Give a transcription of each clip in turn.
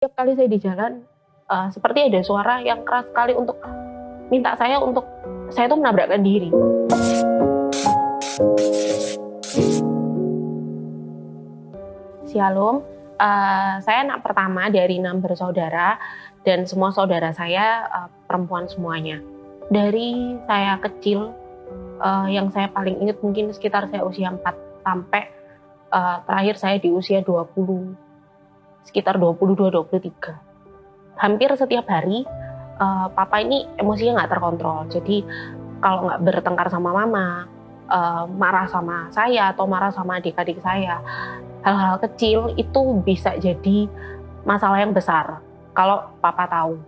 Setiap kali saya di jalan, seperti ada suara yang keras sekali untuk minta saya untuk saya tuh menabrakkan diri. Shalom, saya anak pertama dari 6 bersaudara dan semua saudara saya, perempuan semuanya. Dari saya kecil, yang saya paling ingat mungkin sekitar saya usia 4 sampai, terakhir saya di usia 20, sekitar 22, 23. Hampir setiap hari, papa ini emosinya nggak terkontrol. Jadi kalau nggak bertengkar sama mama, marah sama saya atau marah sama adik-adik saya, hal-hal kecil itu bisa jadi masalah yang besar kalau papa tahu.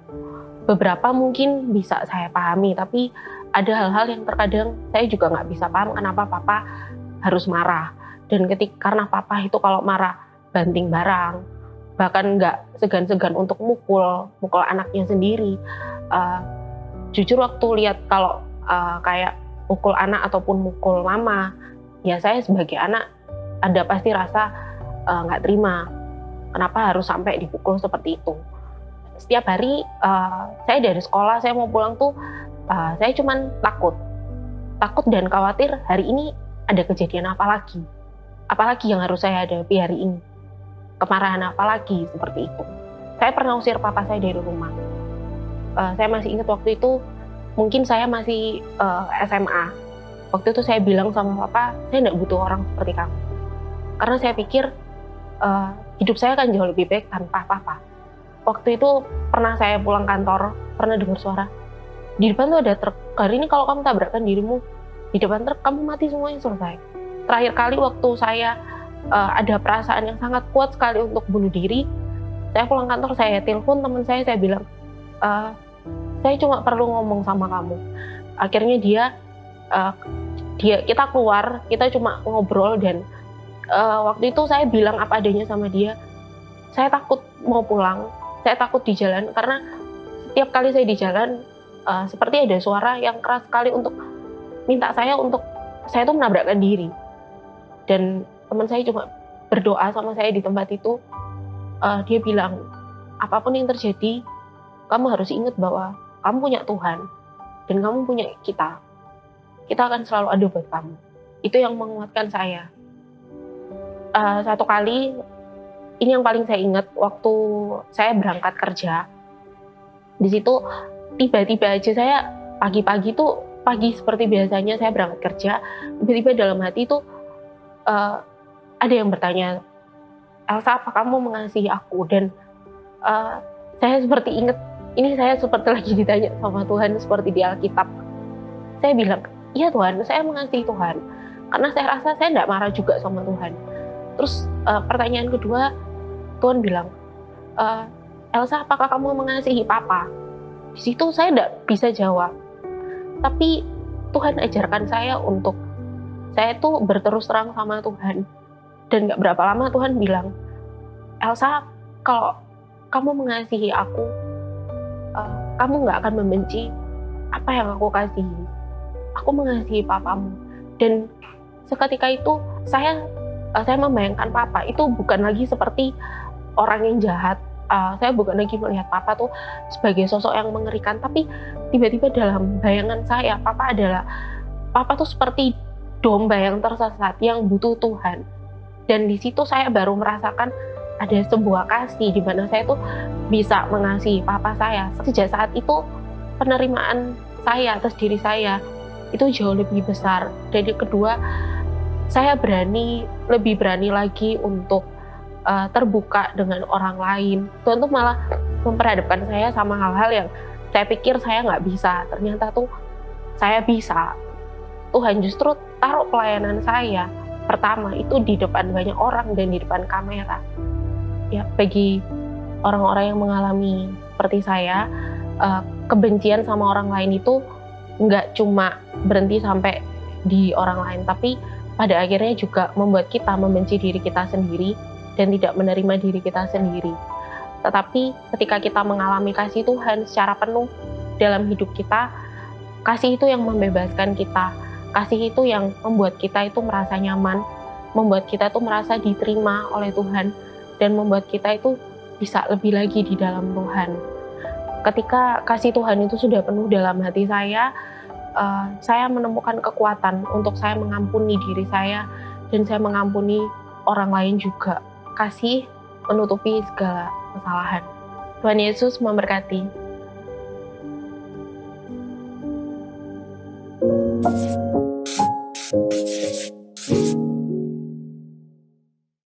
Beberapa mungkin bisa saya pahami, tapi ada hal-hal yang terkadang saya juga nggak bisa paham kenapa papa harus marah. Dan karena papa itu kalau marah banting barang, bahkan nggak segan-segan untuk mukul anaknya sendiri. Jujur waktu lihat kalau kayak mukul anak ataupun mukul mama, ya saya sebagai anak ada pasti rasa nggak terima kenapa harus sampai dipukul seperti itu. Setiap hari saya dari sekolah saya mau pulang tuh saya cuman takut dan khawatir hari ini ada kejadian apalagi yang harus saya hadapi hari ini, kemarahan apalagi seperti itu. Saya pernah usir papa saya dari rumah. Saya masih ingat waktu itu mungkin saya masih SMA. Waktu itu saya bilang sama papa, saya nggak butuh orang seperti kamu. Karena saya pikir hidup saya akan jauh lebih baik tanpa papa. Waktu itu pernah saya pulang kantor, pernah dengar suara, di depan tuh ada truk, hari ini kalau kamu tabrakkan dirimu di depan truk, kamu mati semuanya, selesai. Terakhir kali waktu saya ada perasaan yang sangat kuat sekali untuk bunuh diri, saya pulang kantor, saya telepon teman saya bilang, saya cuma perlu ngomong sama kamu. Akhirnya kita keluar, kita cuma ngobrol dan waktu itu saya bilang apa adanya sama dia. Saya takut mau pulang, saya takut di jalan karena setiap kali saya di jalan seperti ada suara yang keras sekali untuk minta saya untuk saya tuh menabrakkan diri. Dan teman saya cuma berdoa sama saya di tempat itu. Dia bilang, apapun yang terjadi, kamu harus ingat bahwa kamu punya Tuhan dan kamu punya kita. Kita akan selalu ada buat kamu. Itu yang menguatkan saya. Satu kali, ini yang paling saya ingat, waktu saya berangkat kerja, di situ tiba-tiba aja saya pagi-pagi seperti biasanya saya berangkat kerja, tiba-tiba dalam hati itu ada yang bertanya, Elsa, apa kamu mengasihi aku? Dan saya seperti ingat, ini saya seperti lagi ditanya sama Tuhan seperti di Alkitab. Saya bilang, iya Tuhan, saya mengasihi Tuhan. Karena saya rasa saya tidak marah juga sama Tuhan. Terus pertanyaan kedua, Tuhan bilang, Elsa, apakah kamu mengasihi Papa? Di situ saya tidak bisa jawab. Tapi Tuhan ajarkan saya untuk saya tuh berterus terang sama Tuhan. Dan gak berapa lama Tuhan bilang, Elsa, kalau kamu mengasihi aku, kamu gak akan membenci apa yang aku kasihi. Aku mengasihi papamu. Dan seketika itu saya membayangkan papa itu bukan lagi seperti orang yang jahat. Saya bukan lagi melihat papa tuh sebagai sosok yang mengerikan, tapi tiba-tiba dalam bayangan saya papa tuh seperti domba yang tersesat yang butuh Tuhan. Dan di situ saya baru merasakan ada sebuah kasih di mana saya tuh bisa mengasihi papa saya. Sejak saat itu penerimaan saya atas diri saya itu jauh lebih besar. Dan yang kedua, saya lebih berani lagi untuk terbuka dengan orang lain. Tuhan tuh malah memperhadapkan saya sama hal-hal yang saya pikir saya nggak bisa. Ternyata tuh saya bisa. Tuhan justru taruh pelayanan saya pertama itu di depan banyak orang dan di depan kamera. Ya, bagi orang-orang yang mengalami seperti saya, kebencian sama orang lain itu nggak cuma berhenti sampai di orang lain, tapi pada akhirnya juga membuat kita membenci diri kita sendiri dan tidak menerima diri kita sendiri. Tetapi ketika kita mengalami kasih Tuhan secara penuh dalam hidup kita, kasih itu yang membebaskan kita, kasih itu yang membuat kita itu merasa nyaman, membuat kita itu merasa diterima oleh Tuhan, dan membuat kita itu bisa lebih lagi di dalam Tuhan. Ketika kasih Tuhan itu sudah penuh dalam hati saya menemukan kekuatan untuk saya mengampuni diri saya dan saya mengampuni orang lain juga. Kasih menutupi segala kesalahan. Tuhan Yesus memberkati.